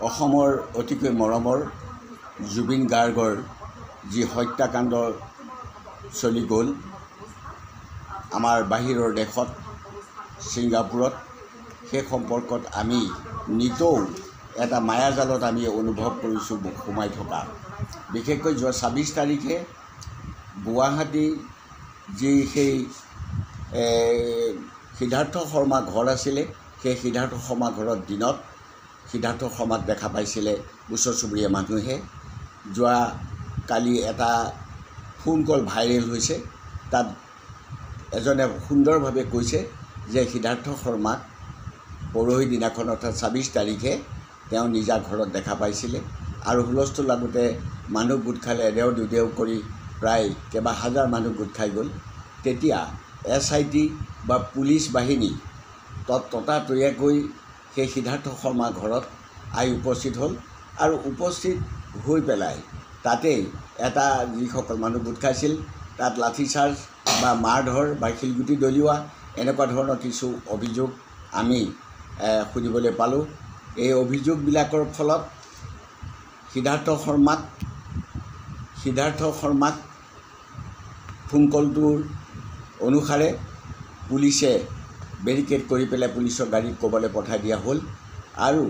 অসমৰ অতিকৈ মৰমৰ জুবিন গাৰ্গৰ যি হত্যাকাণ্ড চলি গ'ল আমাৰ বাহিৰৰ দেশত ছিংগাপুৰত, সেই সম্পৰ্কত আমি নিতৌ এটা মায়াজালত আমি অনুভৱ কৰিছোঁ সোমাই থকা। বিশেষকৈ যোৱা ২৬ তাৰিখে গুৱাহাটী যি সেই সিদ্ধাৰ্থ শৰ্মা ঘৰ আছিলে, সেই সিদ্ধাৰ্থ শৰ্মা ঘৰত দিনত সিদ্ধাৰ্থ শৰ্মাক দেখা পাইছিলে ওচৰ চুবুৰীয়া মানুহে। যোৱা কালি এটা ফোন কল ভাইৰেল হৈছে, তাত এজনে সুন্দৰভাৱে কৈছে যে সিদ্ধাৰ্থ শৰ্মাক পৰহি দিনাখন অৰ্থাৎ ২৬ তাৰিখে তেওঁ নিজা ঘৰত দেখা পাইছিলে আৰু হুলস্থুল লাগোতে মানুহ গোট খালে, এদেও দুদেও কৰি প্ৰায় কেইবা হাজাৰ মানুহ গোট খাই গ'ল। তেতিয়া SIT বা পুলিচ বাহিনী ততাতৈয়াকৈ সেই সিদ্ধাৰ্থ শৰ্মা ঘৰত উপস্থিত হ'ল আৰু উপস্থিত হৈ পেলাই তাতেই এটা যিসকল মানুহ গোট খাইছিল তাত লাঠিচাৰ্জ বা মাৰধৰ বা শিলগুটি দলিওৱা এনেকুৱা ধৰণৰ কিছু অভিযোগ আমি শুনিবলৈ পালোঁ। এই অভিযোগবিলাকৰ ফলত সিদ্ধাৰ্থ শৰ্মাক ফোন কলটোৰ অনুসাৰে পুলিচে বেৰিকেড কৰি পেলাই পুলিচৰ গাড়ীত ক'বলৈ পঠাই দিয়া হ'ল আৰু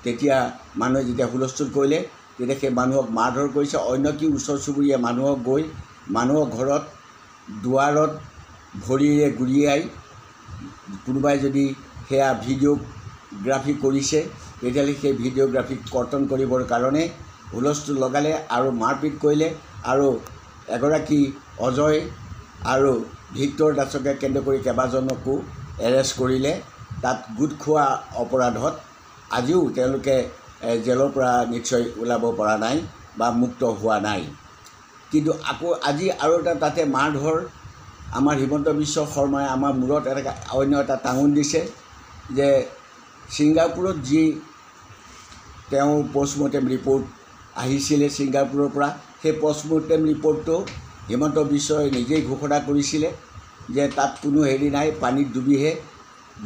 তেতিয়া মানুহে যেতিয়া হুলস্থুল কৰিলে তেতিয়া সেই মানুহক মাৰধৰ কৰিছে। অন্য কি ওচৰ চুবুৰীয়া মানুহক গৈ মানুহৰ ঘৰত দুৱাৰত ভৰিৰে গুৰিয়াই কোনোবাই যদি সেয়া ভিডিঅ'গ্ৰাফী কৰিছে তেতিয়াহ'লে সেই ভিডিঅ'গ্ৰাফী কৰ্তন কৰিবৰ কাৰণে হুলস্থুল লগালে আৰু মাৰপিট কৰিলে আৰু এগৰাকী অজয় আৰু ভিক্টৰ দাসকে কেন্দ্ৰ কৰি কেইবাজনকো এৰেষ্ট কৰিলে। তাত গোট খোৱা অপৰাধত আজিও তেওঁলোকে জেলৰ পৰা নিশ্চয় ওলাব পৰা নাই বা মুক্ত হোৱা নাই। কিন্তু আকৌ আজি আৰু এটা তাতে মাৰধৰ, আমাৰ হিমন্ত বিশ্ব শৰ্মাই আমাৰ মূৰত অন্য এটা টাঙোন দিছে যে ছিংগাপুৰত যি তেওঁ পষ্টমৰ্টেম ৰিপৰ্ট আহিছিলে ছিংগাপুৰৰ পৰা, সেই পষ্টমৰ্টেম ৰিপৰ্টটো হিমন্ত বিশ্বই নিজেই ঘোষণা কৰিছিলে যে তাত কোনো হেৰি নাই, পানীত ডুবিহে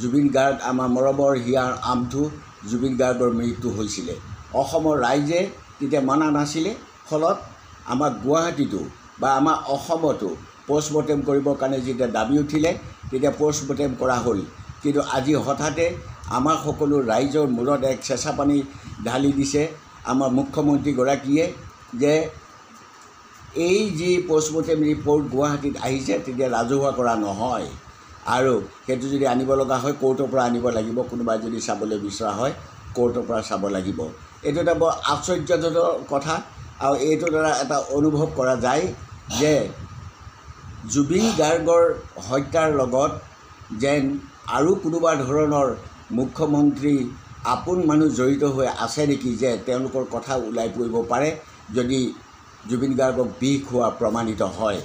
জুবিন গাৰ্গ আমাৰ মৰমৰ হিয়াৰ আমঠু জুবিন গাৰ্গৰ মৃত্যু হৈছিলে। অসমৰ ৰাইজে তেতিয়া মানা নাছিলে, ফলত আমাৰ গুৱাহাটীতো বা আমাৰ অসমতো পষ্টমৰ্টেম কৰিবৰ কাৰণে যেতিয়া দাবী উঠিলে তেতিয়া পষ্টমৰ্টেম কৰা হ'ল। কিন্তু আজি হঠাতে আমাৰ সকলো ৰাইজৰ মূৰত এক চেঁচা পানী ঢালি দিছে আমাৰ মুখ্যমন্ত্ৰীগৰাকীয়ে যে এই যি পষ্টমৰ্টেম ৰিপৰ্ট গুৱাহাটীত আহিছে তেতিয়া ৰাজহুৱা কৰা নহয় আৰু সেইটো যদি আনিব লগা হয় কোৰ্টৰ পৰা আনিব লাগিব, কোনোবাই যদি চাবলৈ বিচৰা হয় কোৰ্টৰ পৰা চাব লাগিব। এইটো এটা বৰ আশ্চৰ্যজনক কথা আৰু এইটোৰ দ্বাৰা এটা অনুভৱ কৰা যায় যে জুবিন গাৰ্গৰ হত্যাৰ লগত যেন আৰু কোনোবা ধৰণৰ মুখ্যমন্ত্ৰী আপোন মানুহ জড়িত হৈ আছে নেকি, যে তেওঁলোকৰ কথা ওলাই পৰিব পাৰে যদি জুবিন গাৰ্গক বিষ হোৱা প্ৰমাণিত হয়।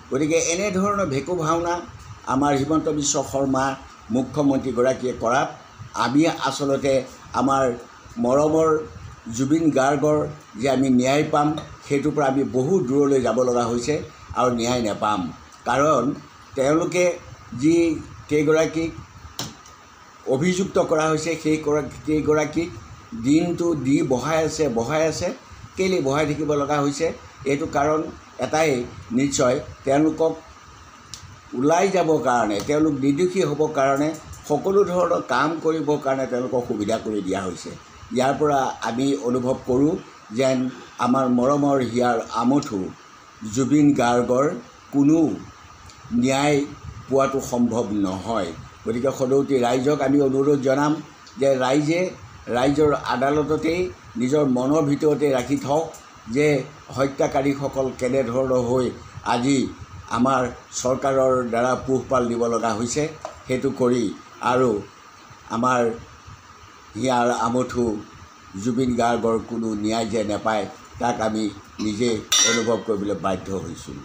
গতিকে এনেধৰণৰ ভেকু ভাওনা আমাৰ হিমন্ত বিশ্ব শৰ্মা মুখ্যমন্ত্ৰীগৰাকীয়ে কৰাত আমি আচলতে আমাৰ মৰমৰ জুবিন গাৰ্গৰ যে আমি ন্যায় পাম সেইটোৰ পৰা আমি বহু দূৰলৈ যাব লগা হৈছে আৰু ন্যায় নাপাম। কাৰণ তেওঁলোকে যি কেইগৰাকীক অভিযুক্ত কৰা হৈছে সেই কেইগৰাকীক দিনটো দি বহাই আছে। কেলৈ বহাই থাকিব লগা হৈছে? এইটো কাৰণ এটাই, নিশ্চয় তেওঁলোকক ওলাই যাবৰ কাৰণে, তেওঁলোক নিৰ্দোষী হ'বৰ কাৰণে সকলো ধৰণৰ কাম কৰিবৰ কাৰণে তেওঁলোকক সুবিধা কৰি দিয়া হৈছে। ইয়াৰ পৰা আমি অনুভৱ কৰোঁ যেন আমাৰ মৰমৰ হিয়াৰ আমঠু জুবিন গাৰ্গৰ কোনো ন্যায় পোৱাটো সম্ভৱ নহয়। গতিকে সদৌতি ৰাইজক আমি অনুৰোধ জনাম যে ৰাইজৰ আদালততেই নিজৰ মনৰ ভিতৰতে ৰাখি থওক যে হত্যাকাৰীসকল কেনেধৰণৰ হৈ আজি আমাৰ চৰকাৰৰ দ্বাৰা পোহপাল দিব লগা হৈছে সেইটো কৰি আৰু আমাৰ হিয়াৰ আমঠু জুবিন গাৰ্গৰ কোনো ন্যায় যে নাপায় তাক আমি নিজে অনুভৱ কৰিবলৈ বাধ্য হৈছোঁ।